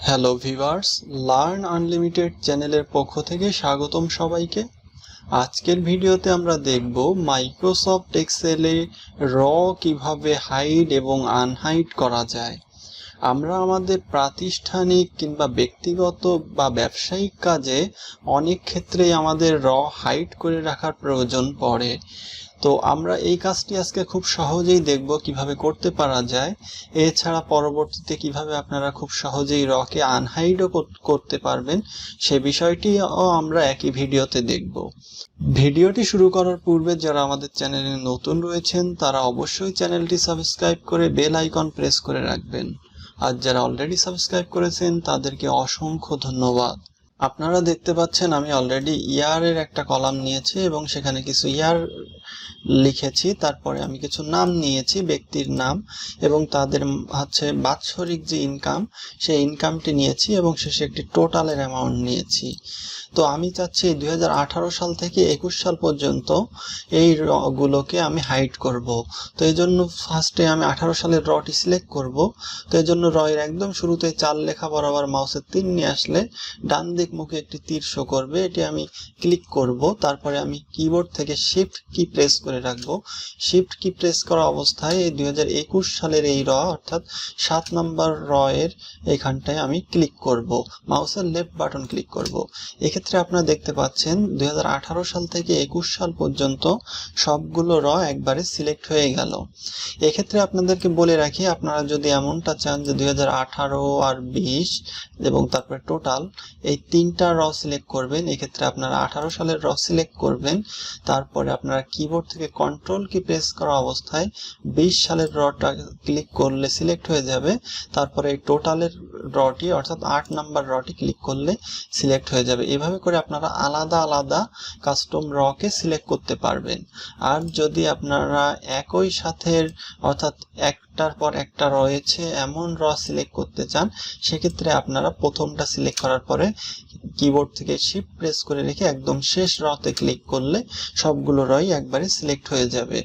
Hello viewers, learn unlimited চ্যানেলের পক্ষ থেকে স্বাগতম সবাইকে। আজকের ভিডিওতে আমরা দেখব মাইক্রোসফট এক্সেলে র কিভাবে হাইড এবং আনহাইড করা যায়। আমরা আমাদের প্রাতিষ্ঠানিক কিংবা ব্যক্তিগত বা ব্যবসায়িক কাজে অনেক ক্ষেত্রেই আমাদের র হাইড করে রাখার প্রয়োজন পড়ে। তো আমরা এই কাজটি আজকে খুব সহজেই দেখব কিভাবে করতে পারা যায়। এছাড়া পরবর্তীতে কিভাবে আপনারা খুব সহজেই রকে আনহাইডও করতে পারবেন সে বিষয়টিও আমরা একই ভিডিওতে দেখব। ভিডিওটি শুরু করার পূর্বে যারা আমাদের চ্যানেলে নতুন রয়েছেন তারা অবশ্যই চ্যানেলটি সাবস্ক্রাইব করে বেল আইকন প্রেস করে রাখবেন। আর যারা অলরেডি সাবস্ক্রাইব করেছেন তাদেরকে অসংখ্য ধন্যবাদ। আপনারা দেখতে পাচ্ছেন আমি অলরেডি ইয়ারের একটা কলাম নিয়েছি এবং সেখানে কিছু ইয়ার লিখেছি, তারপরে আমি কিছু নাম নিয়েছি, ব্যক্তির নাম, এবং তাদের বাৎসরিক যে ইনকাম সেই ইনকামটি নিয়েছি এবং শেষে একটি টোটালের অ্যামাউন্ট নিয়েছি। তো আমি চাচ্ছি 2018 সাল থেকে 21 সাল পর্যন্ত এই রগুলোকে আমি হাইড করব। তো এই জন্য ফার্স্টে আমি 18 সালের রটি সিলেক্ট করব। তো এই জন্য রয়ের একদম শুরুতে 4 লেখা বরাবর মাউসের তীর নিয়ে আসলে ডান দিক মুখে একটি তীর শো করবে, এটি আমি ক্লিক করব। তারপরে আমি কিবোর্ড থেকে শিফট কি প্রেস করে রাখবো। শিফট কি প্রেস করা অবস্থায় এই 2021 সালের এই র অর্থাৎ 7 নম্বর র এর এইখানটায় আমি ক্লিক করব, মাউসের লেফট বাটন ক্লিক করব। এক্ষেত্রে আপনারা দেখতে পাচ্ছেন 2018 সাল থেকে 21 সাল পর্যন্ত সবগুলো র একবারে সিলেক্ট হয়ে গেল। এক্ষেত্রে আপনাদেরকে বলে রাখি, আপনারা যদি এমনটা চান যে 2018 আর 20 এবং তারপরে টোটাল এই তিনটা র সিলেক্ট করবেন, এক্ষেত্রে আপনারা 18 সালের র সিলেক্ট করবেন। তারপরে আপনারা কিবোর্ড থেকে কন্ট্রোল কি প্রেস করা অবস্থায় 20 সালের রটা ক্লিক করলে সিলেক্ট হয়ে যাবে। তারপরে এই টোটালের রটি অর্থাৎ 8 নাম্বার রটি ক্লিক করলে সিলেক্ট হয়ে যাবে। এভাবে করে আপনারা আলাদা আলাদা কাস্টম রকে সিলেক্ট করতে পারবেন। আর যদি আপনারা একই সাথে অর্থাৎ একটার পর একটা রয়েছে এমন র সিলেক্ট করতে চান, সেক্ষেত্রে আপনারা প্রথমটা সিলেক্ট করার পরে কিবোর্ড থেকে শিফট প্রেস করে রেখে একদম শেষ রতে ক্লিক করলে সবগুলো রই একবারে সিলেক্ট হয়ে যাবে।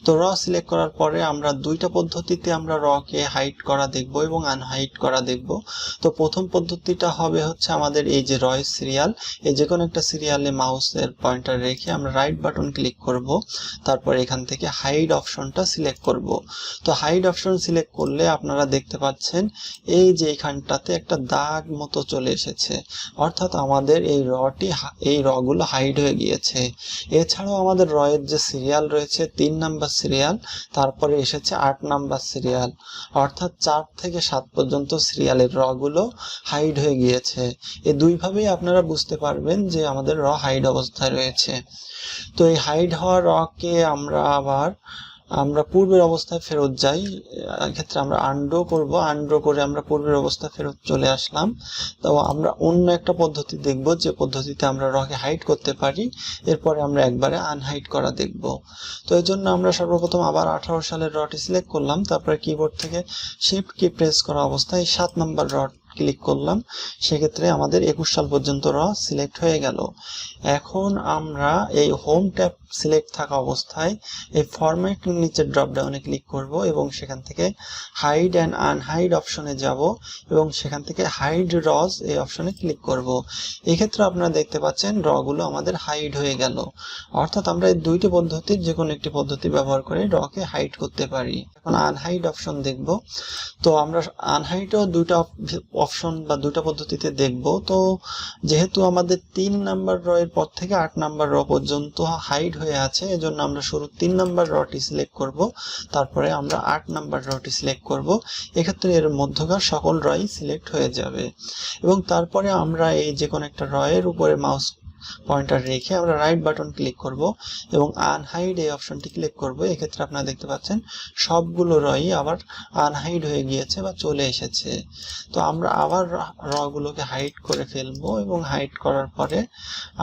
তো র সিলেক্ট করার পরে আমরা দুইটা পদ্ধতিতে আমরা রকে হাইড করা দেখব এবং আনহাইড করা দেখব। তো প্রথম পদ্ধতিটা হবে আমাদের এই যে রয় সিরিয়াল, এই যে কোনো একটা সিরিয়ালে মাউসের পয়েন্টার রেখে আমরা রাইট বাটন ক্লিক করব। তারপর এখান থেকে হাইড অপশনটা সিলেক্ট করব। তো হাইড অপশন সিলেক্ট করলে আপনারা দেখতে পাচ্ছেন এই যে এখানটাতে একটা দাগ মতো চলে এসেছে, অর্থাৎ আমাদের এই রগুলো হাইড হয়ে গিয়েছে। এছাড়াও আমাদের রয়ের যে সিরিয়াল রয়েছে 3 নাম্বার সিরিয়াল, তারপরে এসেছে 8 নাম্বার সিরিয়াল, অর্থাৎ 4 থেকে 7 পর্যন্ত সিরিয়ালের রগুলো হাইড হয়ে গিয়েছে। এই দুইভাবেই আপনারা বুঝতে পারবেন যে আমাদের র হাইড অবস্থায় রয়েছে। তো এই হাইড হওয়া রকে আমরা পূর্বের অবস্থায় ফেরত যাই। এক্ষেত্রে আমরা আনডো করব, আনডো করে আমরা পূর্বের অবস্থায় ফেরত চলে আসলাম। তো আমরা অন্য একটা পদ্ধতি দেখব যে পদ্ধতিতে আমরা রকে হাইড করতে পারি, এরপরে আমরা একবারে আনহাইড করা দেখব। তো এই জন্য আমরা সর্বপ্রথম আবার 18 সালের রটি সিলেক্ট করলাম, তারপরে কিবোর্ড থেকে শিফট কি প্রেস করা অবস্থায় 7 নাম্বার রড ক্লিক করলাম। সেক্ষেত্রে আমাদের 21 সাল পর্যন্ত র সিলেক্ট হয়ে গেল। এখন আমরা এই হোম ট্যাব সিলেক্ট থাকা অবস্থায় এই ফরম্যাট নিচের ড্রপ ডাউনে ক্লিক করব এবং সেখান থেকে হাইড অ্যান্ড আনহাইড অপশনে যাব এবং সেখান থেকে হাইড রজ এই অপশনে ক্লিক করব। এক্ষেত্রে আপনারা দেখতে পাচ্ছেন রগুলো আমাদের হাইড হয়ে গেল। অর্থাৎ আমরা এই দুইটি পদ্ধতির যে কোনো একটি পদ্ধতি ব্যবহার করে রকে হাইড করতে পারি। এখন আনহাইড অপশন দেখব। তো আমরা আনহাইডও দুইটা অপশন বা দুইটা পদ্ধতিতে দেখব। তো যেহেতু আমাদের 3 নাম্বার র এর পর থেকে 8 নাম্বার র পর্যন্ত হাইড হয়ে আছে, এজন্য আমরা শুরু 3 নাম্বার রটি সিলেক্ট করব, তারপরে আমরা 8 নাম্বার রটি সিলেক্ট করব। এক্ষেত্রে এর মধ্যকার সকল রই সিলেক্ট হয়ে যাবে এবং তারপরে আমরা এই যে কোনো একটা রয়ের উপরে মাউস পয়েন্টার রেখে আমরা রাইট বাটন ক্লিক করব এবং আনহাইড এই অপশনটি ক্লিক করব। এক্ষেত্রে আপনারা দেখতে পাচ্ছেন সবগুলো রই আবার আনহাইড হয়ে গিয়েছে বা চলে এসেছে। তো আমরা আবার রগুলোকে হাইড করে ফেলবো এবং হাইড করার পরে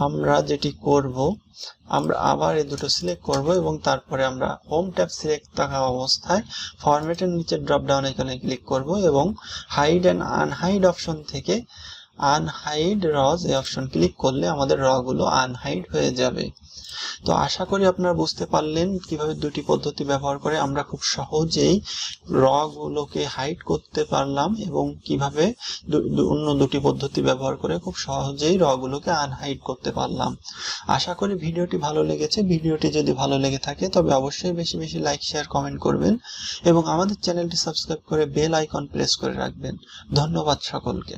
আমরা যেটি করব, আমরা আবার এই দুটো সিলেক্ট করব এবং তারপরে আমরা হোম ট্যাব সিলেক্ট থাকা অবস্থায় ফরম্যাটের নিচে ড্রপ ডাউন আইকনে ক্লিক করব এবং হাইড অ্যান্ড আনহাইড অপশন থেকে আনহাইড রজ এই অপশন ক্লিক করলে আমাদের র গুলো আনহাইড হয়ে যাবে। তো আশা করি আপনারা বুঝতে পারলেন কিভাবে দুটি পদ্ধতি ব্যবহার করে আমরা খুব সহজেই র গুলোকে হাইড করতে পারলাম এবং কিভাবে অন্য দুটি পদ্ধতি ব্যবহার করে খুব সহজেই র গুলোকে আনহাইড করতে পারলাম। আশা করি ভিডিওটি ভালো লেগেছে। ভিডিওটি যদি ভালো লেগে থাকে তবে অবশ্যই বেশি বেশি লাইক, শেয়ার, কমেন্ট করবেন এবং আমাদের চ্যানেলটি সাবস্ক্রাইব করে বেল আইকন প্রেস করে রাখবেন। ধন্যবাদ সকলকে।